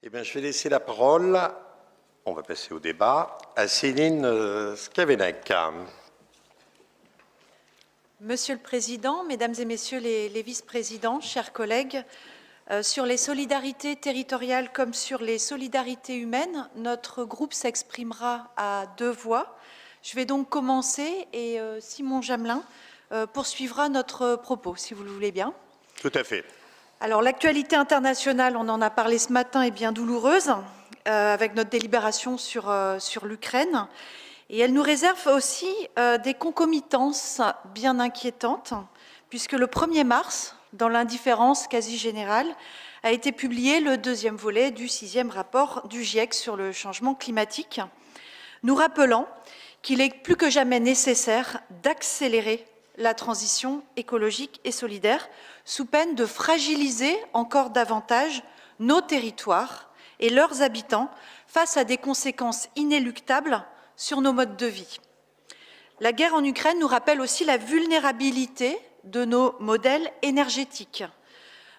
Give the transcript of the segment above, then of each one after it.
Eh bien, je vais laisser la parole, on va passer au débat, à Céline Scavenec. Monsieur le Président, Mesdames et Messieurs les vice-présidents, chers collègues, sur les solidarités territoriales comme sur les solidarités humaines, notre groupe s'exprimera à deux voix. Je vais donc commencer et Simon Jamelin poursuivra notre propos, si vous le voulez bien. Tout à fait. Alors, l'actualité internationale, on en a parlé ce matin, est bien douloureuse, avec notre délibération sur l'Ukraine. Et elle nous réserve aussi des concomitances bien inquiétantes, puisque le 1er mars, dans l'indifférence quasi générale, a été publié le deuxième volet du 6e rapport du GIEC sur le changement climatique, nous rappelant qu'il est plus que jamais nécessaire d'accélérer la transition écologique et solidaire, sous peine de fragiliser encore davantage nos territoires et leurs habitants face à des conséquences inéluctables sur nos modes de vie. La guerre en Ukraine nous rappelle aussi la vulnérabilité de nos modèles énergétiques,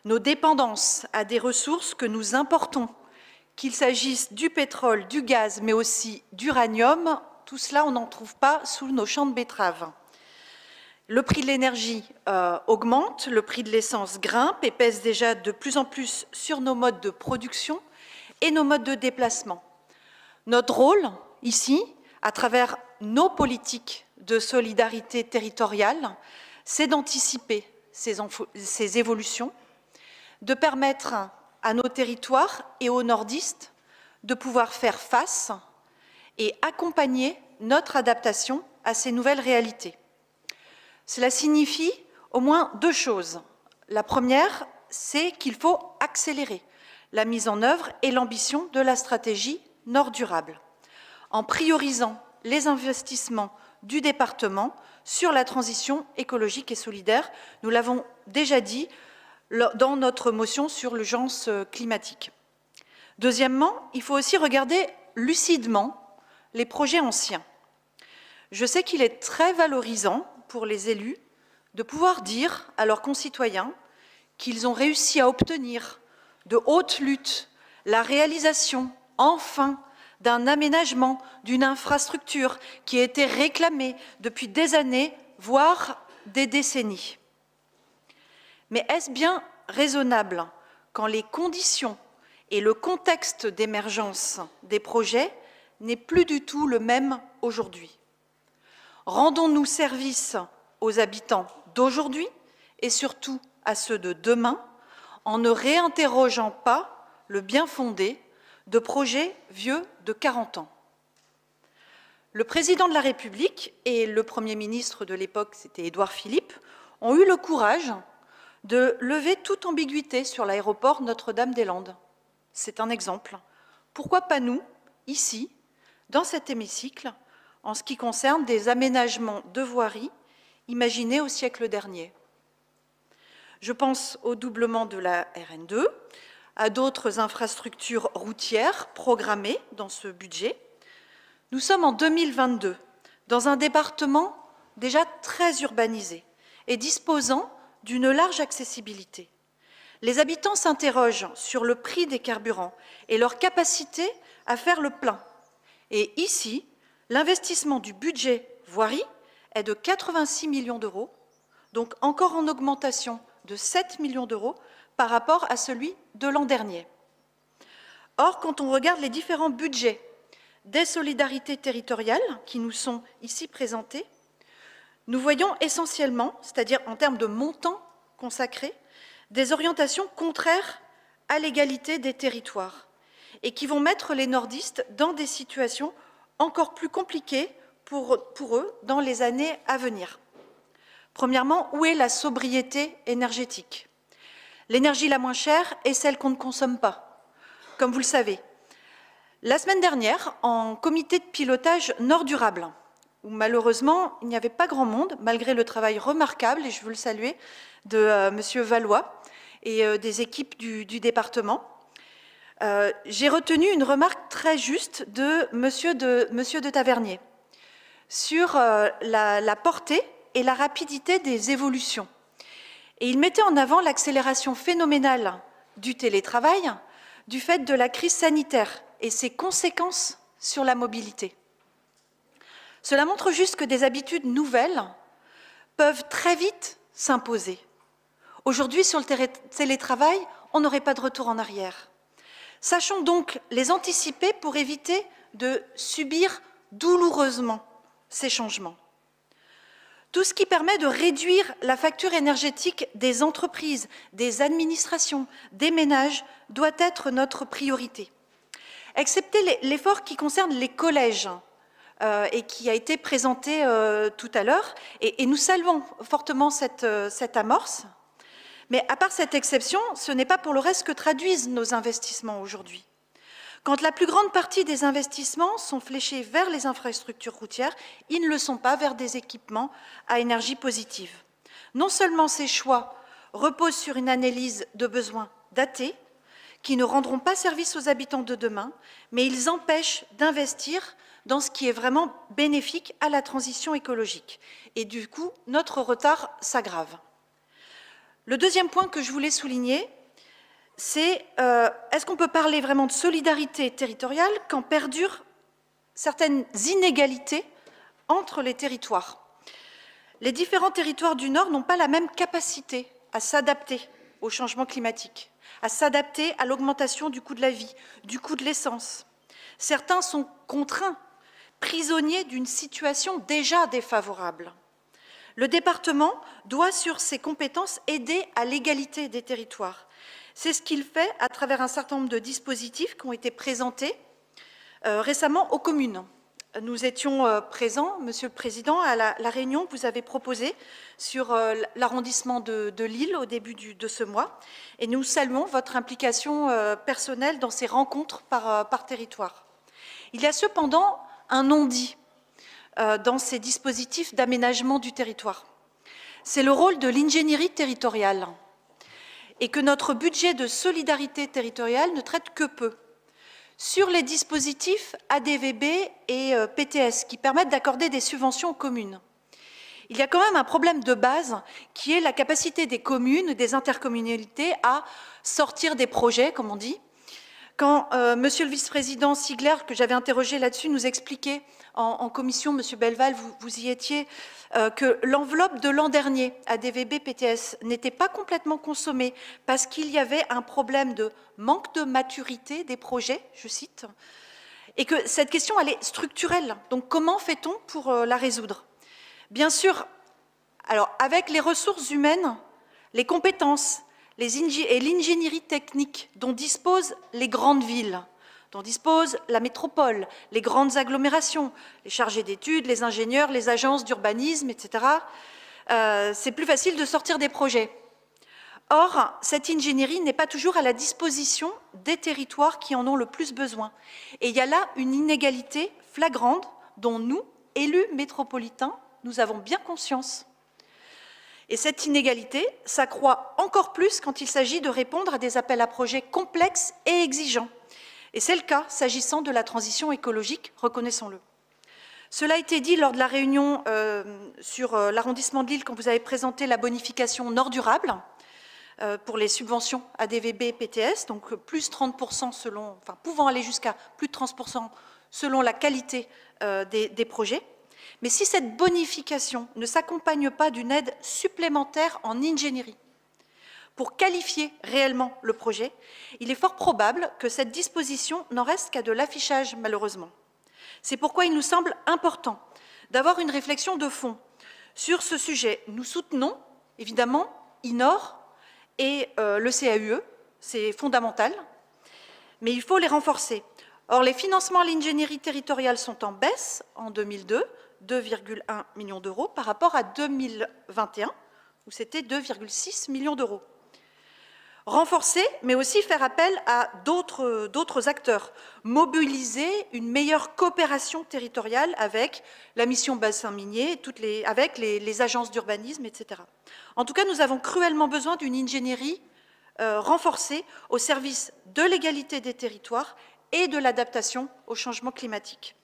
nos dépendances à des ressources que nous importons, qu'il s'agisse du pétrole, du gaz, mais aussi d'uranium. Tout cela, on n'en trouve pas sous nos champs de betteraves. Le prix de l'énergie augmente, le prix de l'essence grimpe et pèse déjà de plus en plus sur nos modes de production et nos modes de déplacement. Notre rôle, ici, à travers nos politiques de solidarité territoriale, c'est d'anticiper ces évolutions, de permettre à nos territoires et aux nordistes de pouvoir faire face et accompagner notre adaptation à ces nouvelles réalités. Cela signifie au moins deux choses. La première, c'est qu'il faut accélérer la mise en œuvre et l'ambition de la stratégie Nord durable, en priorisant les investissements du département sur la transition écologique et solidaire. Nous l'avons déjà dit dans notre motion sur l'urgence climatique. Deuxièmement, il faut aussi regarder lucidement les projets anciens. Je sais qu'il est très valorisant pour les élus de pouvoir dire à leurs concitoyens qu'ils ont réussi à obtenir de haute lutte la réalisation, enfin, d'un aménagement, d'une infrastructure qui a été réclamée depuis des années, voire des décennies. Mais est-ce bien raisonnable quand les conditions et le contexte d'émergence des projets n'est plus du tout le même aujourd'hui? Rendons-nous service aux habitants d'aujourd'hui et surtout à ceux de demain en ne réinterrogeant pas le bien-fondé de projets vieux de 40 ans. Le président de la République et le Premier ministre de l'époque, c'était Édouard Philippe, ont eu le courage de lever toute ambiguïté sur l'aéroport Notre-Dame-des-Landes. C'est un exemple. Pourquoi pas nous, ici, dans cet hémicycle, en ce qui concerne des aménagements de voirie imaginés au siècle dernier? Je pense au doublement de la RN2, à d'autres infrastructures routières programmées dans ce budget. Nous sommes en 2022, dans un département déjà très urbanisé et disposant d'une large accessibilité. Les habitants s'interrogent sur le prix des carburants et leur capacité à faire le plein. Et ici, l'investissement du budget voirie est de 86 millions d'euros, donc encore en augmentation de 7 millions d'euros par rapport à celui de l'an dernier. Or, quand on regarde les différents budgets des solidarités territoriales qui nous sont ici présentés, nous voyons essentiellement, c'est-à-dire en termes de montants consacrés, des orientations contraires à l'égalité des territoires et qui vont mettre les nordistes dans des situations encore plus compliquées pour eux dans les années à venir. Premièrement, où est la sobriété énergétique? L'énergie la moins chère est celle qu'on ne consomme pas, comme vous le savez. La semaine dernière, en comité de pilotage Nord durable, où malheureusement il n'y avait pas grand monde, malgré le travail remarquable, et je veux le saluer, de Monsieur Valois et des équipes du département, j'ai retenu une remarque très juste de Monsieur de Tavernier sur la portée et la rapidité des évolutions. Et il mettait en avant l'accélération phénoménale du télétravail, du fait de la crise sanitaire et ses conséquences sur la mobilité. Cela montre juste que des habitudes nouvelles peuvent très vite s'imposer. Aujourd'hui, sur le télétravail, on n'aurait pas de retour en arrière. Sachons donc les anticiper pour éviter de subir douloureusement ces changements. Tout ce qui permet de réduire la facture énergétique des entreprises, des administrations, des ménages, doit être notre priorité. Excepté l'effort qui concerne les collèges, et qui a été présenté tout à l'heure, et nous saluons fortement cette amorce. Mais à part cette exception, ce n'est pas pour le reste que traduisent nos investissements aujourd'hui. Quand la plus grande partie des investissements sont fléchés vers les infrastructures routières, ils ne le sont pas vers des équipements à énergie positive. Non seulement ces choix reposent sur une analyse de besoins datée, qui ne rendront pas service aux habitants de demain, mais ils empêchent d'investir dans ce qui est vraiment bénéfique à la transition écologique. Et du coup, notre retard s'aggrave. Le deuxième point que je voulais souligner, c'est est-ce qu'on peut parler vraiment de solidarité territoriale quand perdurent certaines inégalités entre les territoires? Les différents territoires du Nord n'ont pas la même capacité à s'adapter au changement climatique, à s'adapter à l'augmentation du coût de la vie, du coût de l'essence. Certains sont contraints, prisonniers d'une situation déjà défavorable. Le département doit, sur ses compétences, aider à l'égalité des territoires. C'est ce qu'il fait à travers un certain nombre de dispositifs qui ont été présentés récemment aux communes. Nous étions présents, Monsieur le Président, à la réunion que vous avez proposée sur l'arrondissement de Lille au début de ce mois, et nous saluons votre implication personnelle dans ces rencontres par territoire. Il y a cependant un non-dit dans ces dispositifs d'aménagement du territoire. C'est le rôle de l'ingénierie territoriale, et que notre budget de solidarité territoriale ne traite que peu. Sur les dispositifs ADVB et PTS qui permettent d'accorder des subventions aux communes, il y a quand même un problème de base qui est la capacité des communes, des intercommunalités à sortir des projets, comme on dit. Quand Monsieur le vice-président Sigler, que j'avais interrogé là-dessus, nous expliquait en commission, Monsieur Belval, vous y étiez, que l'enveloppe de l'an dernier à DVB PTS n'était pas complètement consommée parce qu'il y avait un problème de manque de maturité des projets, je cite, et que cette question, elle est structurelle. Donc comment fait-on pour la résoudre? Bien sûr, alors avec les ressources humaines, les compétences et l'ingénierie technique dont disposent les grandes villes, dont dispose la métropole, les grandes agglomérations, les chargés d'études, les ingénieurs, les agences d'urbanisme, etc. C'est plus facile de sortir des projets. Or, cette ingénierie n'est pas toujours à la disposition des territoires qui en ont le plus besoin. Et il y a là une inégalité flagrante dont nous, élus métropolitains, nous avons bien conscience. Et cette inégalité s'accroît encore plus quand il s'agit de répondre à des appels à projets complexes et exigeants. Et c'est le cas s'agissant de la transition écologique, reconnaissons-le. Cela a été dit lors de la réunion sur l'arrondissement de Lille quand vous avez présenté la bonification Nord Durable pour les subventions ADVB et PTS, donc plus 30% selon, enfin pouvant aller jusqu'à plus de 30% selon la qualité des projets. Mais si cette bonification ne s'accompagne pas d'une aide supplémentaire en ingénierie pour qualifier réellement le projet, il est fort probable que cette disposition n'en reste qu'à de l'affichage, malheureusement. C'est pourquoi il nous semble important d'avoir une réflexion de fond sur ce sujet. Nous soutenons, évidemment, INOR et le CAUE, c'est fondamental, mais il faut les renforcer. Or, les financements à l'ingénierie territoriale sont en baisse en 2002, 2,1 millions d'euros, par rapport à 2021, où c'était 2,6 millions d'euros. Renforcer, mais aussi faire appel à d'autres acteurs, mobiliser une meilleure coopération territoriale avec la mission bassin minier, avec les agences d'urbanisme, etc. En tout cas, nous avons cruellement besoin d'une ingénierie renforcée au service de l'égalité des territoires et de l'adaptation au changement climatique.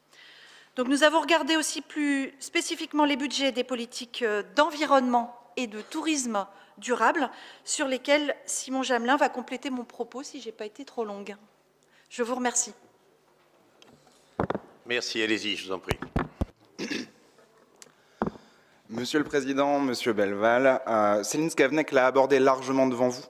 Donc nous avons regardé aussi plus spécifiquement les budgets des politiques d'environnement et de tourisme durable, sur lesquels Simon Jamelin va compléter mon propos si je n'ai pas été trop longue. Je vous remercie. Merci, allez-y, je vous en prie. Monsieur le Président, Monsieur Belval, Céline Scavenec l'a abordé largement devant vous.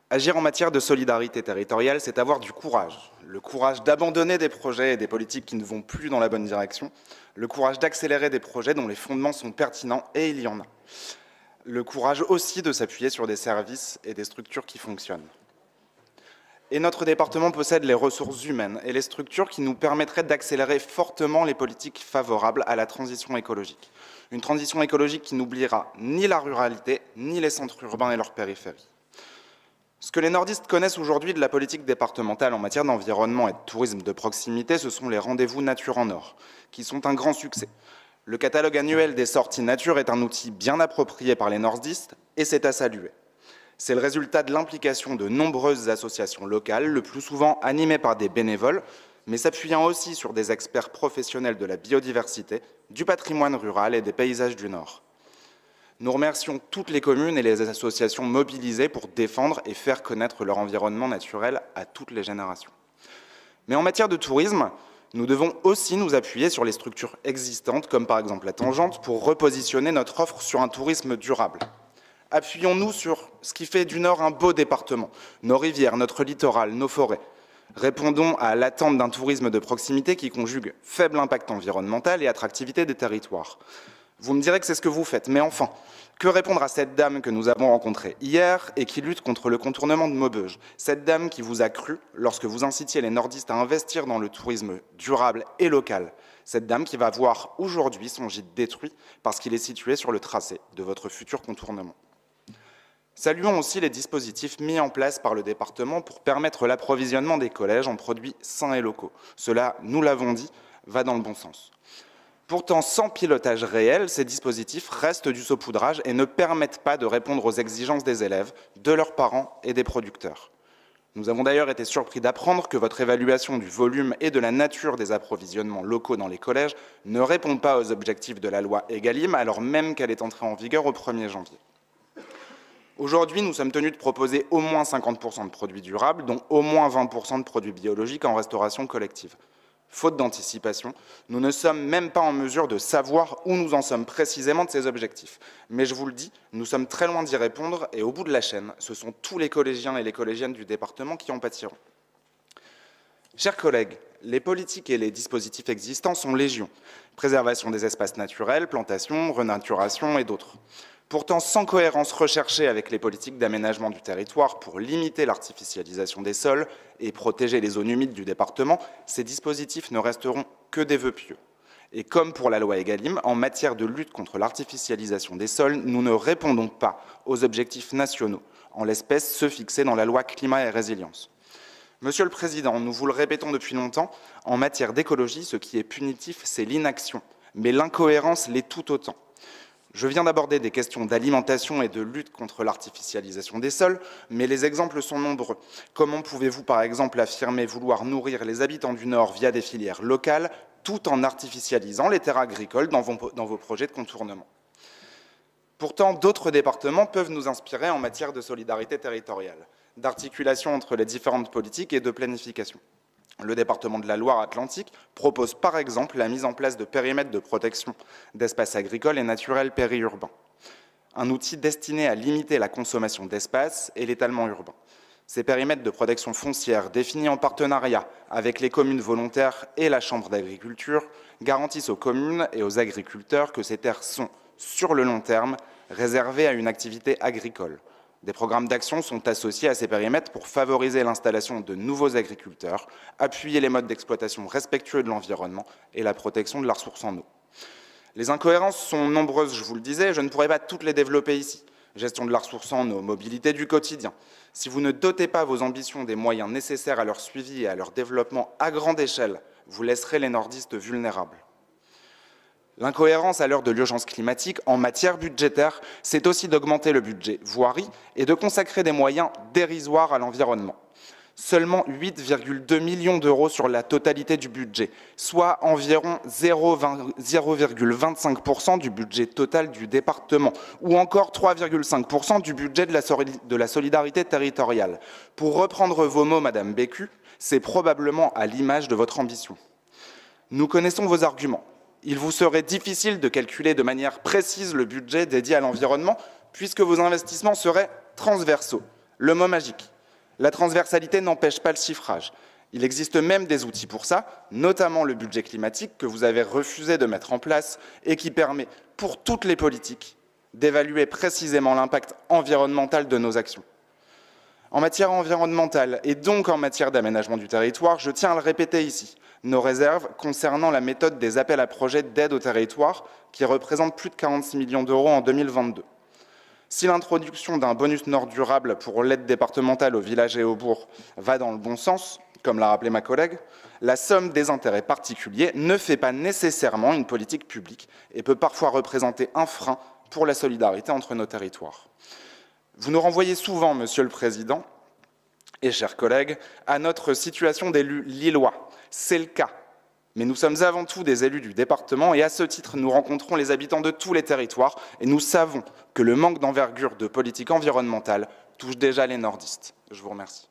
Agir en matière de solidarité territoriale, c'est avoir du courage. Le courage d'abandonner des projets et des politiques qui ne vont plus dans la bonne direction. Le courage d'accélérer des projets dont les fondements sont pertinents, et il y en a. Le courage aussi de s'appuyer sur des services et des structures qui fonctionnent. Et notre département possède les ressources humaines et les structures qui nous permettraient d'accélérer fortement les politiques favorables à la transition écologique. Une transition écologique qui n'oubliera ni la ruralité, ni les centres urbains et leurs périphéries. Ce que les nordistes connaissent aujourd'hui de la politique départementale en matière d'environnement et de tourisme de proximité, ce sont les rendez-vous Nature en Or, qui sont un grand succès. Le catalogue annuel des sorties nature est un outil bien approprié par les nordistes et c'est à saluer. C'est le résultat de l'implication de nombreuses associations locales, le plus souvent animées par des bénévoles, mais s'appuyant aussi sur des experts professionnels de la biodiversité, du patrimoine rural et des paysages du Nord. Nous remercions toutes les communes et les associations mobilisées pour défendre et faire connaître leur environnement naturel à toutes les générations. Mais en matière de tourisme, nous devons aussi nous appuyer sur les structures existantes, comme par exemple la Tangente, pour repositionner notre offre sur un tourisme durable. Appuyons-nous sur ce qui fait du Nord un beau département, nos rivières, notre littoral, nos forêts. Répondons à l'attente d'un tourisme de proximité qui conjugue faible impact environnemental et attractivité des territoires. Vous me direz que c'est ce que vous faites, mais enfin, que répondre à cette dame que nous avons rencontrée hier et qui lutte contre le contournement de Maubeuge? Cette dame qui vous a cru lorsque vous incitiez les nordistes à investir dans le tourisme durable et local. Cette dame qui va voir aujourd'hui son gîte détruit parce qu'il est situé sur le tracé de votre futur contournement. Saluons aussi les dispositifs mis en place par le département pour permettre l'approvisionnement des collèges en produits sains et locaux. Cela, nous l'avons dit, va dans le bon sens. Pourtant, sans pilotage réel, ces dispositifs restent du saupoudrage et ne permettent pas de répondre aux exigences des élèves, de leurs parents et des producteurs. Nous avons d'ailleurs été surpris d'apprendre que votre évaluation du volume et de la nature des approvisionnements locaux dans les collèges ne répond pas aux objectifs de la loi Egalim, alors même qu'elle est entrée en vigueur au 1er janvier. Aujourd'hui, nous sommes tenus de proposer au moins 50% de produits durables, dont au moins 20% de produits biologiques en restauration collective. Faute d'anticipation, nous ne sommes même pas en mesure de savoir où nous en sommes précisément de ces objectifs. Mais je vous le dis, nous sommes très loin d'y répondre et au bout de la chaîne, ce sont tous les collégiens et les collégiennes du département qui en pâtiront. Chers collègues, les politiques et les dispositifs existants sont légion. Préservation des espaces naturels, plantation, renaturation et d'autres. Pourtant, sans cohérence recherchée avec les politiques d'aménagement du territoire pour limiter l'artificialisation des sols et protéger les zones humides du département, ces dispositifs ne resteront que des vœux pieux. Et comme pour la loi Egalim, en matière de lutte contre l'artificialisation des sols, nous ne répondons pas aux objectifs nationaux, en l'espèce ceux fixés dans la loi Climat et Résilience. Monsieur le Président, nous vous le répétons depuis longtemps, en matière d'écologie, ce qui est punitif, c'est l'inaction, mais l'incohérence l'est tout autant. Je viens d'aborder des questions d'alimentation et de lutte contre l'artificialisation des sols, mais les exemples sont nombreux. Comment pouvez-vous, par exemple, affirmer vouloir nourrir les habitants du Nord via des filières locales, tout en artificialisant les terres agricoles dans vos projets de contournement? Pourtant, d'autres départements peuvent nous inspirer en matière de solidarité territoriale, d'articulation entre les différentes politiques et de planification. Le département de la Loire-Atlantique propose par exemple la mise en place de périmètres de protection d'espaces agricoles et naturels périurbains, un outil destiné à limiter la consommation d'espace et l'étalement urbain. Ces périmètres de protection foncière, définis en partenariat avec les communes volontaires et la Chambre d'agriculture, garantissent aux communes et aux agriculteurs que ces terres sont, sur le long terme, réservées à une activité agricole. Des programmes d'action sont associés à ces périmètres pour favoriser l'installation de nouveaux agriculteurs, appuyer les modes d'exploitation respectueux de l'environnement et la protection de la ressource en eau. Les incohérences sont nombreuses, je vous le disais, je ne pourrais pas toutes les développer ici. Gestion de la ressource en eau, mobilité du quotidien. Si vous ne dotez pas vos ambitions des moyens nécessaires à leur suivi et à leur développement à grande échelle, vous laisserez les nordistes vulnérables. L'incohérence à l'heure de l'urgence climatique en matière budgétaire, c'est aussi d'augmenter le budget voirie et de consacrer des moyens dérisoires à l'environnement. Seulement 8,2 millions d'euros sur la totalité du budget, soit environ 0,25% du budget total du département, ou encore 3,5% du budget de la solidarité territoriale. Pour reprendre vos mots, Madame Bécu, C'est probablement à l'image de votre ambition. Nous connaissons vos arguments. Il vous serait difficile de calculer de manière précise le budget dédié à l'environnement, puisque vos investissements seraient transversaux. Le mot magique. La transversalité n'empêche pas le chiffrage. Il existe même des outils pour ça, notamment le budget climatique que vous avez refusé de mettre en place et qui permet, pour toutes les politiques, d'évaluer précisément l'impact environnemental de nos actions. En matière environnementale et donc en matière d'aménagement du territoire, je tiens à le répéter ici, nos réserves concernant la méthode des appels à projets d'aide au territoire qui représentent plus de 46 millions d'euros en 2022. Si l'introduction d'un bonus Nord durable pour l'aide départementale aux villages et aux bourgs va dans le bon sens, comme l'a rappelé ma collègue, la somme des intérêts particuliers ne fait pas nécessairement une politique publique et peut parfois représenter un frein pour la solidarité entre nos territoires. Vous nous renvoyez souvent, Monsieur le Président et chers collègues, à notre situation d'élus lillois. C'est le cas, mais nous sommes avant tout des élus du département et à ce titre, nous rencontrons les habitants de tous les territoires et nous savons que le manque d'envergure de politique environnementale touche déjà les nordistes. Je vous remercie.